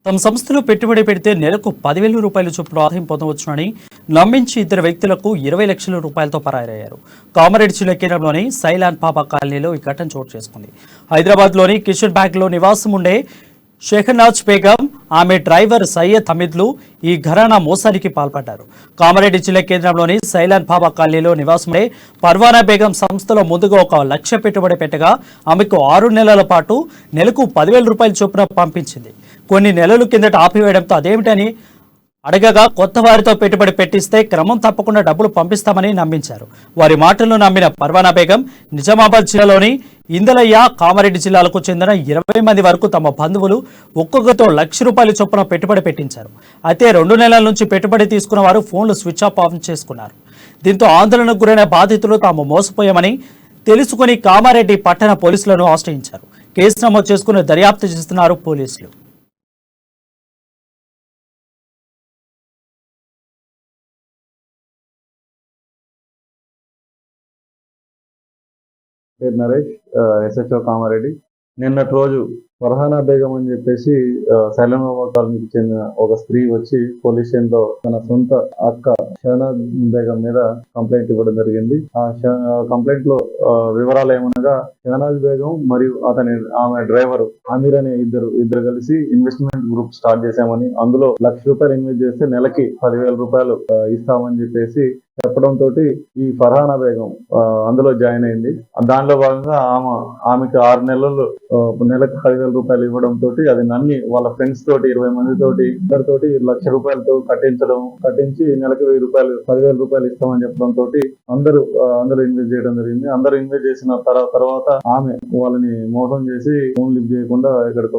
తమ సంస్థలో పెట్టుబడి పెడితే నెలకు 10,000 రూపాయల చొప్పున ఆదాయం పొందవచ్చునని నమ్మించి ఇద్దరు వ్యక్తులకు 20 లక్షల రూపాయలతో పరారయ్యారు. కామారెడ్డి జిల్లా కేంద్రంలోని సైలాన్ పాపా కాలనీలో ఈ ఘటన చోటు చేసుకుంది. హైదరాబాద్లోని కిషన్ బ్యాగ్లో నివాసం ఉండే షెహనాజ్ బేగం, ఆమె డ్రైవర్ సయ్యద్ హమీద్లు ఈ ఘరానా మోసానికి పాల్పడ్డారు. కామారెడ్డి జిల్లా కేంద్రంలోని సైలాన్ బాబా కాలనీలో నివాసమే పర్వానా బేగం సంస్థలో ముందుగా 1 లక్ష పెట్టుబడి పెట్టగా ఆమెకు 6 నెలల పాటు నెలకు 10,000 రూపాయల చొప్పున పంపించింది. కొన్ని నెలల కిందట ఆపివేయడంతో అదేమిటని అడగగా కొత్త వారితో పెట్టుబడి పెట్టిస్తే క్రమం తప్పకుండా డబ్బులు పంపిస్తామని నమ్మించారు. వారి మాటలను నమ్మిన పర్వానా బేగం నిజామాబాద్ జిల్లాలోని ఇందలయ్య, కామారెడ్డి జిల్లాలకు చెందిన 20 మంది వరకు తమ బంధువులు ఒక్కొక్కరితో 1 లక్ష రూపాయల చొప్పున పెట్టుబడి పెట్టించారు. అయితే 2 నెలల నుంచి పెట్టుబడి తీసుకున్న వారు ఫోన్లు స్విచ్ ఆఫ్ చేసుకున్నారు. దీంతో ఆందోళనకు గురైన బాధితులు తాము మోసపోయామని తెలుసుకుని కామారెడ్డి పట్టణ పోలీసులను ఆశ్రయించారు. కేసు నమోదు చేసుకుని దర్యాప్తు చేస్తున్నారు పోలీసులు. పేరు నరేష్, ఎస్హెచ్ఓ కామారెడ్డి. నిన్నటి రోజు ఫర్హానా బేగం అని చెప్పేసి సైలన్ కాలనీకి చెందిన ఒక స్త్రీ వచ్చి పోలీస్ స్టేషన్ లో తన సొంత అక్క షహనాజ్ బేగం మీద కంప్లైంట్ ఇవ్వడం జరిగింది. ఆ కంప్లైంట్ లో వివరాలు ఏమనగా, షహనాజ్ బేగం మరియు ఆమె డ్రైవర్ అమీర్ అనే ఇద్దరు కలిసి ఇన్వెస్ట్మెంట్ గ్రూప్ స్టార్ట్ చేశామని, అందులో 1 లక్ష రూపాయలు ఇన్వెస్ట్ చేస్తే నెలకి 10,000 రూపాయలు ఇస్తామని చెప్పేసి చెప్పడం తోటి ఈ ఫర్హానా బేగం అందులో జాయిన్ అయింది. దానిలో భాగంగా ఆమెకి 6 నెలలు నెలకు 10,000 రూపాయలు ఇవ్వడం తోటి అది నమ్మి వాళ్ళ ఫ్రెండ్స్ తోటి 20 మంది తోటి ఇద్దరితోటి 1 లక్ష రూపాయలతో కట్టించి నెలకు 1,000 రూపాయలు 10,000 రూపాయలు ఇస్తామని చెప్పడం తోటి అందరూ అందులో ఇన్వెస్ట్ చేయడం జరిగింది. అందరూ ఇన్వెస్ట్ చేసిన తర్వాత ఆమె వాళ్ళని మోసం చేసి ఫోన్ లిఫ్ట్ చేయకుండా ఇక్కడికి